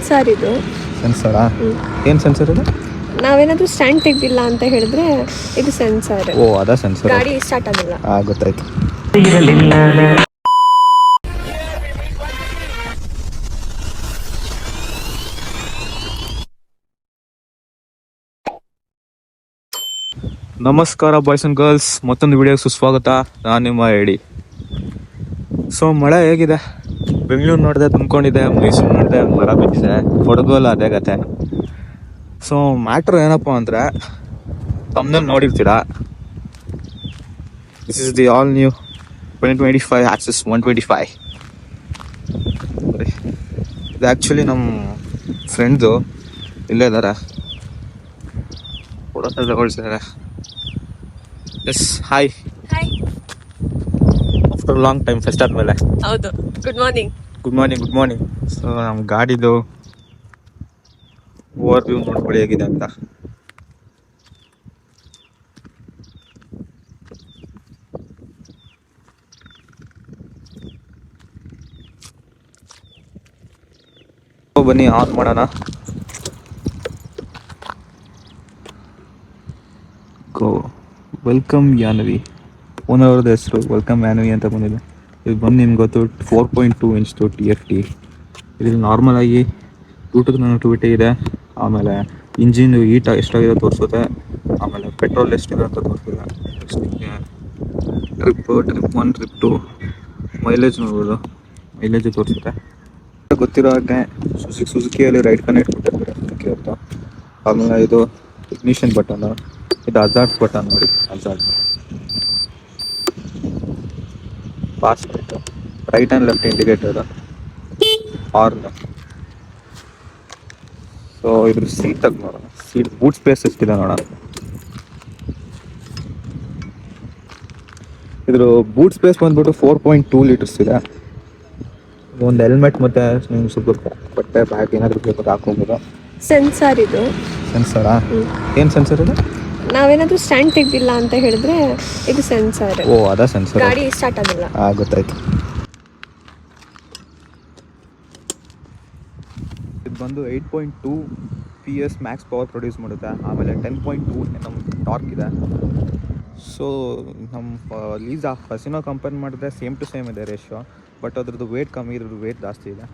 Sensor ಇದು. ಸೆನ್ಸರಾ? ಏನು sensor ಇದು? ನಾವೇನಾದ್ರೂ ಸ್ಟ್ಯಾಂಡ್ ತೆಗ್ದಿಲ್ಲ ಅಂತ ಹೇಳಿದ್ರೆ ಇದು ಸೆನ್ಸಾರ್. ಓ ಅದಾ ಸೆನ್ಸರ್. ಗಾಡಿ ಸ್ಟಾರ್ಟ್ ಆಗಿಲ್ಲ. ಗೊತ್ತಾಯ್ತು. ನಮಸ್ಕಾರ ಬಾಯ್ಸ್ ಅಂಡ್ ಗರ್ಲ್ಸ್, ಮತ್ತೊಂದು ವಿಡಿಯೋಗೆ ಸುಸ್ವಾಗತ. ನಾನು ನಿಮ್ಮ ಎಡಿ. ಸೊ ಮಳೆ ಹೇಗಿದೆ? ಬೆಂಗಳೂರು ನೋಡಿದೆ ತುಂಬ್ಕೊಂಡಿದೆ, ಮೈಸೂರು ನೋಡಿದೆ ಮರ ಬಿದ್ದಿದೆ, ಕೊಡಗು ಎಲ್ಲ ಅದೇ ಕತೆ. ಸೊ ಮ್ಯಾಟ್ರ್ ಏನಪ್ಪ ಅಂದರೆ, ತಮ್ಮಲ್ಲಿ ನೋಡಿರ್ತೀರಾ, this is the all new 2025 Access 125. ಇದು ಆ್ಯಕ್ಚುಲಿ ನಮ್ಮ ಫ್ರೆಂಡ್ದು, ಇಲ್ಲೇ ಇದ್ದಾರೆ, ಫೋಟೋ ತಗೊಳ್ಸಿದ್ದಾರೆ. Yes, hi. After long time fest ಆದಮೇಲೆ. ಹೌದು. Good morning. Good morning, good morning. So ನಮ್ಮ ಗಾಡಿದು ಓವರ್ ವ್ಯೂ ನೋಡ್ಕೊಳ್ಳಿ ಹೇಗಿದೆ ಅಂತ. ಬನ್ನಿ ಆನ್ ಮಾಡೋಣ. ವೆಲ್ಕಮ್ ಯಾನವಿ, ಓನರ್ದ ಹೆಸರು ವೆಲ್ಕಮ್ ಯಾನವಿ ಅಂತ ಬಂದಿದೆ. ಇದು ಬಂದು ನಿಮ್ಗೆ ಗೊತ್ತು 4.2 ಇಂಚ್ದು TFT. ಇದ್ರಲ್ಲಿ ನಾರ್ಮಲ್ ಆಗಿ ಬ್ಲೂಟೂತ್ ಕನೆಕ್ಟಿವಿಟಿ ಇದೆ. ಆಮೇಲೆ ಇಂಜಿನ್ ಹೀಟ್ ಎಷ್ಟಾಗಿದೆ ತೋರಿಸುತ್ತೆ. ಆಮೇಲೆ ಪೆಟ್ರೋಲ್ ಎಷ್ಟಿದೆ ಅಂತ ತೋರಿಸುತ್ತೆ. ಟ್ರಿಪ್ 1, ಟ್ರಿಪ್ 2, ಮೈಲೇಜ್ ನೋಡ್ಬೋದು, ಮೈಲೇಜ್ ತೋರಿಸುತ್ತೆ. ಗೊತ್ತಿರೋ ಹಾಗೆ ಸುಜುಕಿಯಲ್ಲಿ ರೈಟ್ ಕನೆಕ್ಟ್ ಕೊಟ್ಟಿರ್ತಾರೆ ಸುಜುಕಿ ಅಂತ. ಆಮೇಲೆ ಇದು ಇಗ್ನಿಷನ್ ಬಟನ್, ಇದು ಹಜಾರ್ಡ್ ಬಟನ್ ನೋಡಿ, hazard fast light, right and left indicator, horn. So ಇದ್ರ ಸೀಟ್ ಆಗಿ ನೋಡೋಣ, ಸೀಟ್ ಬೂಟ್ ಸ್ಪೇಸ್ ಎಷ್ಟಿದೆ ನೋಡೋಣ. ಇದ್ರ ಬೂಟ್ ಸ್ಪೇಸ್ ಬಂದ್ಬಿಟ್ಟು 4.2 ಲೀಟರ್ಸ್ ಇದೆ. ಒಂದು ಹೆಲ್ಮೆಟ್ ಮತ್ತೆ ನಿಮ್ಗೆ ಸ್ವಲ್ಪ ಬಟ್ಟೆ ಬ್ಯಾಗ್ ಏನಾದರೂ ಬೇಕು ಹಾಕೊಬೋದು. ಸೆನ್ಸಾರ್ ಇದು. ಸೆನ್ಸರಾ? ಏನು ಸೆನ್ಸರ್ ಇದು? ನಾವೇನಾದ್ರೂ ಸ್ಟ್ಯಾಂಡ್ ತೆಗ್ದಿಲ್ಲ ಅಂತ ಹೇಳಿದ್ರೆ ಇದು ಸೆನ್ಸಾರ್. ಓ ಅದಾ ಸೆನ್ಸರ್. ಗಾಡಿ ಸ್ಟಾರ್ಟ್ ಆಗಿಲ್ಲ. ಗೊತ್ತಾಯ್ತು. ಇದು ಬಂದು 8.2 PS ಮ್ಯಾಕ್ಸ್ ಪವರ್ ಪ್ರೊಡ್ಯೂಸ್ ಮಾಡುತ್ತೆ. ಆಮೇಲೆ 10.2 ನಮ್ಮ ಟಾರ್ಕ್ ಇದೆ. ಸೊ ನಮ್ಮ ಲೀಸಾ ಹಸಿನೋ ಕಂಪೇರ್ ಮಾಡಿದ್ರೆ ಸೇಮ್ ಟು ಸೇಮ್ ಇದೆ ರೇಷಿಯೋ. ಬಟ್ ಅದ್ರದ್ದು ವೇಟ್ ಕಮ್ಮಿ, ಇದ್ರದ್ದು ವೇಟ್ ಜಾಸ್ತಿ ಇದೆ.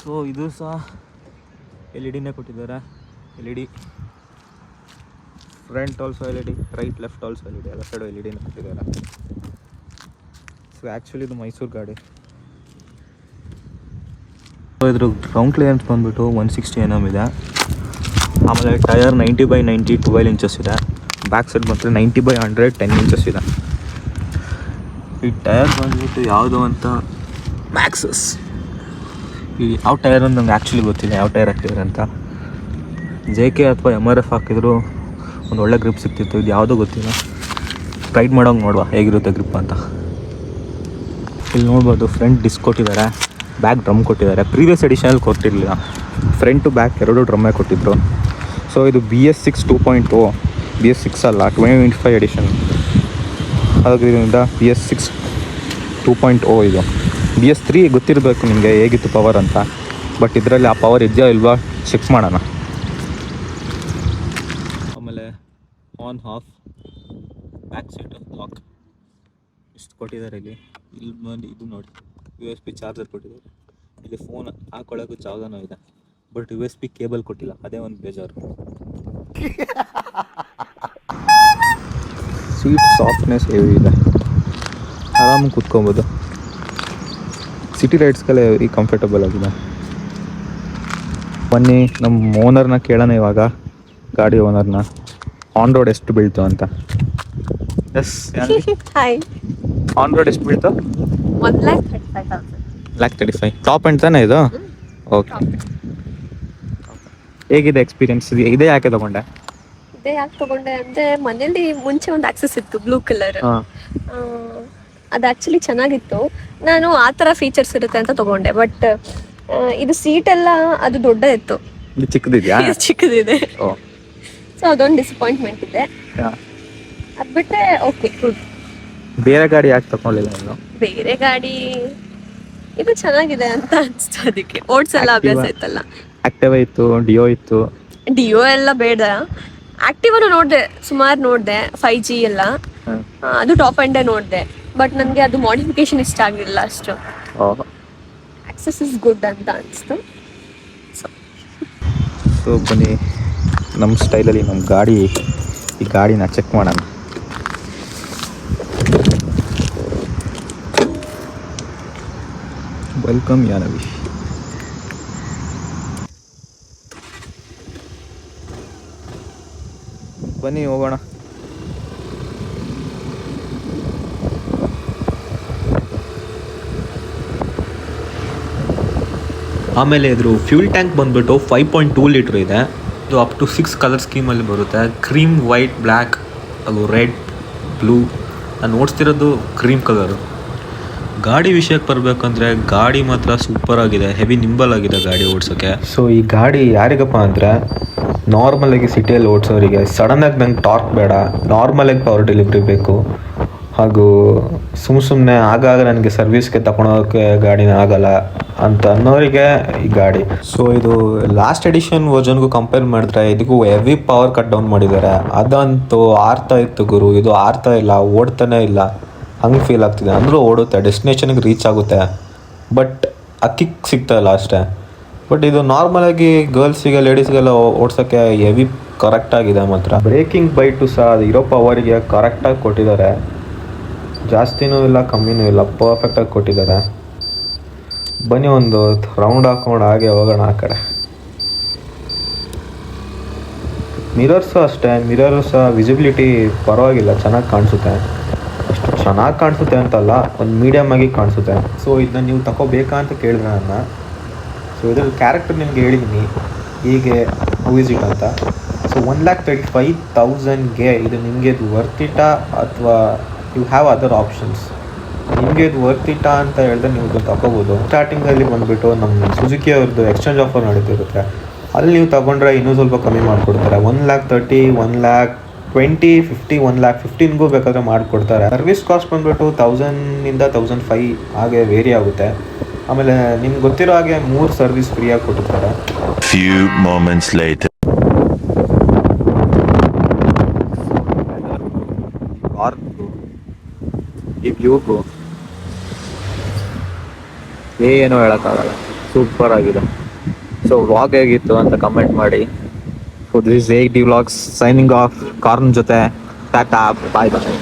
ಸೊ ಇದು ಸಹ LED ಕೊಟ್ಟಿದ್ದಾರೆ. LED front also LED, right left also LED, ಎಲ್ಲ ಸೈಡು LED ಕೊಟ್ಟಿದ್ದಾರೆ. ಸೊ ಆ್ಯಕ್ಚುಲಿ ಇದು ಮೈಸೂರು ಗಾಡಿ. ಸೊ ಇದ್ರ ಗ್ರೌಂಡ್ ಕ್ಲಿಯರೆನ್ಸ್ ಬಂದುಬಿಟ್ಟು 160 mm ಇದೆ. ಆಮೇಲೆ ಟಯರ್ 90/90 12 ಇಂಚಸ್ ಇದೆ. ಬ್ಯಾಕ್ ಸೈಡ್ ಬಂದರೆ 90/100 10 ಇಂಚಸ್ ಇದೆ. ಈ ಟಯರ್ ಬಂದ್ಬಿಟ್ಟು ಯಾವುದು ಅಂತ ಮ್ಯಾಕ್ಸಸ್, ಈ ಯಾವ ಟೈರ್ ಅಂತ ನಂಗೆ ಆ್ಯಕ್ಚುಲಿ ಗೊತ್ತಿಲ್ಲ, ಯಾವ ಟೈರ್ ಹಾಕಿದ್ದಾರೆ ಅಂತ. JK ಅಥವಾ MRF ಹಾಕಿದ್ರು ಒಂದು ಒಳ್ಳೆ ಗ್ರಿಪ್ ಸಿಗ್ತಿತ್ತು. ಇದು ಯಾವುದೂ ಗೊತ್ತಿಲ್ಲ. ರೈಡ್ ಮಾಡೋಂಗೆ ನೋಡುವ ಹೇಗಿರುತ್ತೆ ಗ್ರಿಪ್ ಅಂತ. ಇಲ್ಲಿ ನೋಡ್ಬೋದು ಫ್ರಂಟ್ ಡಿಸ್ಕ್ ಕೊಟ್ಟಿದ್ದಾರೆ, ಬ್ಯಾಕ್ ಡ್ರಮ್ ಕೊಟ್ಟಿದ್ದಾರೆ. ಪ್ರೀವಿಯಸ್ ಎಡಿಷನಲ್ಲಿ ಕೊಟ್ಟಿರಲಿಲ್ಲ, ಫ್ರಂಟು ಬ್ಯಾಕ್ ಎರಡು ಡ್ರಮ್ಮೇ ಕೊಟ್ಟಿದ್ದರು. ಸೊ ಇದು BS6 2.0, BS6 ಅಲ್ಲ, 2025 ಎಡಿಷನ್. ಅದರಿಂದ BS6 2.0 ಇದು. BS3 ಗೊತ್ತಿರಬೇಕು ನಿಮಗೆ ಹೇಗಿತ್ತು ಪವರ್ ಅಂತ. ಬಟ್ ಇದರಲ್ಲಿ ಆ ಪವರ್ ಇದೆಯಾ ಇಲ್ವಾ ಚೆಕ್ ಮಾಡೋಣ. ಆಮೇಲೆ on off back seat lock ಇಷ್ಟು ಕೊಟ್ಟಿದ್ದಾರೆ. ಇಲ್ಲಿ ಬಂದು ಇದು ನೋಡಿ, USB ಚಾರ್ಜರ್ ಕೊಟ್ಟಿದ್ದಾರೆ. ಇಲ್ಲಿ ಫೋನ್ ಹಾಕೊಳ್ಳೋಕ್ಕೂ ಜಾಗನೂ ಇದೆ. ಬಟ್ USB ಕೇಬಲ್ ಕೊಟ್ಟಿಲ್ಲ, ಅದೇ ಒಂದು ಬೇಜಾರು. ಸೀಟ್ ಸಾಫ್ಟ್ನೆಸ್ ಹೆವಿ ಇದೆ, ಆರಾಮಾಗಿ ಕೂತ್ಕೊಬೋದು. ಸಿಟಿ ರೈಡ್ಸ್ಗೆಲ್ಲ ಈ ಕಂಫರ್ಟಬಲ್ ಆಗಿದೆ. ಬನ್ನಿ ನಮ್ಮ ಓನರ್ನ ಕೇಳೋಣ ಇವಾಗ, ಗಾಡಿ ಓನರ್ನ, ಆನ್ ರೋಡ್ ಎಷ್ಟು ಬೀಳ್ತು ಅಂತ. Yes hi. ಆನ್ ರೋಡ್ ಎಷ್ಟು ಬೀಳ್ತು? 1,35,000. ಟಾಪ್ ಎಂಡ್ ತಾನೇ ಇದು? ಓಕೆ. ಹೇಗಿದೆ ಎಕ್ಸ್ಪೀರಿಯನ್ಸ್? ಇದೇ ಯಾಕೆ ತಗೊಂಡೆ? ಇದೇ ಯಾಕೆ ತಗೊಂಡೆ ಅಂದರೆ, ಮನೇಲಿ ಮುಂಚೆ ಒಂದು ಆಕ್ಸಸ್ ಇತ್ತು ಬ್ಲೂ ಕಲರ್. ಅದು ಆ್ಯಕ್ಚುಲಿ ಚೆನ್ನಾಗಿತ್ತು. ನಾನು ಆ ಥರ ಫೀಚರ್ಸ್ ಇರುತ್ತೆ ಅಂತ ತಗೊಂಡೆ. ಬಟ್ ಇದು ಸೀಟ್ ಎಲ್ಲ ಅದು ದೊಡ್ಡ ಇತ್ತು, ಇದು ಚಿಕ್ಕದಿದೆಯಾ? ಚಿಕ್ಕದಿದೆ. ಸೊ ಅದೊಂದು ಡಿಸಪಾಯಿಂಟ್ಮೆಂಟ್ ಇದೆ. ಅದು ಬಿಟ್ಟರೆ ಓಕೆ ಗುಡ್. ಬೇರೆ ಗಾಡಿ ಯಾಕೆ ತಗೊಳ್ಳಿಲ್ಲ ನೀನು? ಬೇರೆ ಗಾಡಿ ಇದು ಚೆನ್ನಾಗಿದೆ ಅಂತ ಅನ್ಸ್ತು, ಅದಕ್ಕೆ ಓಡ್ಸೆಲ್ಲ Activa. ಅಭ್ಯಾಸ ಇತ್ತಲ್ಲ. ಆಕ್ಟಿವಾ ಇತ್ತು, ಡಿಯೋ ಇತ್ತು. ಡಿಯೋ ಎಲ್ಲ ಬೇಡ, ಆಕ್ಟಿವಾನು ನೋಡಿದೆ, ಸುಮಾರು ನೋಡಿದೆ, 5G ಎಲ್ಲ. ಅದು ಟಾಪ್ ಎಂಡೇ ನೋಡಿದೆ, ಬಟ್ ನನಗೆ ಅದು ಮಾಡಿಫಿಕೇಶನ್ ಇಷ್ಟ ಆಗಲಿಲ್ಲ ಅಷ್ಟು. ಆಕ್ಸೆಸ್ ಇಸ್ ಗುಡ್ ಅಂತ ಅನಿಸ್ತು. ಸೊ ಬನ್ನಿ ನಮ್ಮ ಸ್ಟೈಲಲ್ಲಿ ನಮ್ಮ ಗಾಡಿ, ಈ ಗಾಡಿನ ಚೆಕ್ ಮಾಡೋಣ. ವೆಲ್ಕಮ್ ಯಾನವಿ. ಬನ್ನಿ ಹೋಗೋಣ. ಆಮೇಲೆ ಇದ್ರ ಫ್ಯೂಲ್ ಟ್ಯಾಂಕ್ ಬಂದ್ಬಿಟ್ಟು 5.2 ಲೀಟ್ರ್ ಇದೆ. ಇದು ಅಪ್ ಟು 6 ಕಲರ್ ಸ್ಕೀಮಲ್ಲಿ ಬರುತ್ತೆ. ಕ್ರೀಮ್, ವೈಟ್, ಬ್ಲ್ಯಾಕ್, ಅದು ರೆಡ್, ಬ್ಲೂ. ನಾನು ಓಡಿಸ್ತಿರೋದು ಕ್ರೀಮ್ ಕಲರು. ಗಾಡಿ ವಿಷಯಕ್ಕೆ ಬರಬೇಕಂದ್ರೆ ಗಾಡಿ ಮಾತ್ರ ಸೂಪರ್ ಆಗಿದೆ, ಹೆವಿ ನಿಂಬಲ್ ಆಗಿದೆ ಗಾಡಿ ಓಡಿಸೋಕ್ಕೆ. ಸೊ ಈ ಗಾಡಿ ಯಾರಿಗಪ್ಪ ಅಂದರೆ ನಾರ್ಮಲಾಗಿ ಸಿಟಿಯಲ್ಲಿ ಓಡಿಸೋರಿಗೆ, ಸಡನ್ನಾಗಿ ನಂಗೆ ಟಾರ್ಕ್ ಬೇಡ, ನಾರ್ಮಲಾಗಿ ಪವರ್ ಡೆಲಿವರಿ ಬೇಕು, ಹಾಗೂ ಸುಮ್ಮನೆ ಆಗಾಗ ನನಗೆ ಸರ್ವಿಸ್ಗೆ ತಗೊಳೋಕ್ಕೆ ಗಾಡಿನ ಆಗಲ್ಲ ಅಂತ ಅನ್ನೋರಿಗೆ ಈ ಗಾಡಿ. ಸೊ ಇದು ಲಾಸ್ಟ್ ಎಡಿಷನ್ ವರ್ಜನ್ಗೂ ಕಂಪೇರ್ ಮಾಡಿದ್ರೆ ಇದಕ್ಕೂ ಹೆವಿ ಪವರ್ ಕಟ್ ಡೌನ್ ಮಾಡಿದ್ದಾರೆ. ಅದಂತೂ ಆರ್ತಾ ಇತ್ತು ಗುರು, ಇದು ಆರ್ತಾ ಇಲ್ಲ, ಓಡ್ತಾನೆ ಇಲ್ಲ, ಹಂಗೆ ಫೀಲ್ ಆಗ್ತಿದೆ. ಅಂದರೂ ಓಡುತ್ತೆ, ಡೆಸ್ಟಿನೇಷನ್ಗೆ ರೀಚ್ ಆಗುತ್ತೆ, ಬಟ್ ಆ ಕಿಕ್ ಸಿಗ್ತಾ ಇಲ್ಲ ಅಷ್ಟೇ. ಬಟ್ ಇದು ನಾರ್ಮಲಾಗಿ ಗರ್ಲ್ಸಿಗೆ, ಲೇಡೀಸ್ಗೆಲ್ಲ ಓಡ್ಸೋಕ್ಕೆ ಹೆವಿ ಕರೆಕ್ಟಾಗಿದೆ. ಮಾತ್ರ ಬ್ರೇಕಿಂಗ್ ಬೈಟು ಸಹ ಅದು ಇರೋ ಪವರಿಗೆ ಕರೆಕ್ಟಾಗಿ ಕೊಟ್ಟಿದ್ದಾರೆ, ಜಾಸ್ತಿನೂ ಇಲ್ಲ ಕಮ್ಮಿನೂ ಇಲ್ಲ, ಪರ್ಫೆಕ್ಟಾಗಿ ಕೊಟ್ಟಿದ್ದಾರೆ. ಬನ್ನಿ ಒಂದು ರೌಂಡ್ ಹಾಕೊಂಡು ಹಾಗೆ ಹೋಗೋಣ ಆ ಕಡೆ. ಮಿರರ್ಸು ಅಷ್ಟೇ, ಮಿರರು ಸಹ ವಿಸಿಬಿಲಿಟಿ ಪರವಾಗಿಲ್ಲ, ಚೆನ್ನಾಗಿ ಕಾಣಿಸುತ್ತೆ. ಅಷ್ಟು ಚೆನ್ನಾಗಿ ಕಾಣಿಸುತ್ತೆ ಅಂತಲ್ಲ, ಒಂದು ಮೀಡಿಯಮ್ ಆಗಿ ಕಾಣಿಸುತ್ತೆ. ಸೊ ಇದನ್ನ ನೀವು ತಗೋಬೇಕಾ ಅಂತ ಕೇಳಿದ್ರೆ ನನ್ನ, ಸೊ ಇದ್ರ ಕ್ಯಾರೆಕ್ಟರ್ ನಿಮಗೆ ಹೇಳಿದ್ದೀನಿ ಹೀಗೆ ಇಟ್ ಅಂತ. ಸೊ 1,35,000ಗೆ ಇದು ನಿಮಗೆ ಇದು ವರ್ತಿಟಾ ಅಥವಾ ಯು ಹ್ಯಾವ್ ಅದರ್ ಆಪ್ಷನ್ಸ್. ನಿಮಗೆ ಇದು ವರ್ತಿಟಾ ಅಂತ ಹೇಳಿದ್ರೆ ನೀವು ಇದು ತಗೋಬೋದು. ಸ್ಟಾರ್ಟಿಂಗಲ್ಲಿ ಬಂದುಬಿಟ್ಟು ನಮ್ಮ ಸುಜುಕಿ ಅವ್ರದ್ದು ಎಕ್ಸ್ಚೇಂಜ್ ಆಫರ್ ನಡೀತಿರುತ್ತೆ, ಅಲ್ಲಿ ನೀವು ತಗೊಂಡ್ರೆ ಇನ್ನೂ ಸ್ವಲ್ಪ ಕಮ್ಮಿ ಮಾಡಿಕೊಡ್ತಾರೆ. 1,30,000, 1,20,000, 50, 1,15,000ಗೂ ಬೇಕಾದರೆ ಮಾಡಿಕೊಡ್ತಾರೆ. ಸರ್ವಿಸ್ ಕಾಸ್ಟ್ ಬಂದುಬಿಟ್ಟು 1,000ಇಂದ 1,500 ಹಾಗೆ ವೇರಿ ಆಗುತ್ತೆ. ಆಮೇಲೆ ನಿಮ್ಗೆ ಗೊತ್ತಿರೋ ಹಾಗೆ 3 ಸರ್ವಿಸ್ ಫ್ರೀಯಾಗಿ ಕೊಟ್ಟಿರ್ತಾರೆ. Few moments later. ಈ ವ್ಯೂಗೂ ಏನೂ ಹೇಳೋಕ್ಕಾಗಲ್ಲ, ಸೂಪರ್ ಆಗಿದೆ. ಸೊ ವ್ಲಾಗ್ ಹೇಗಿತ್ತು ಅಂತ ಕಮೆಂಟ್ ಮಾಡಿ. So this is AD Vlogs signing off corn ಜೊತೆ. ಟಾಟಾ, ಬಾಯ್ ಬಾಯ್.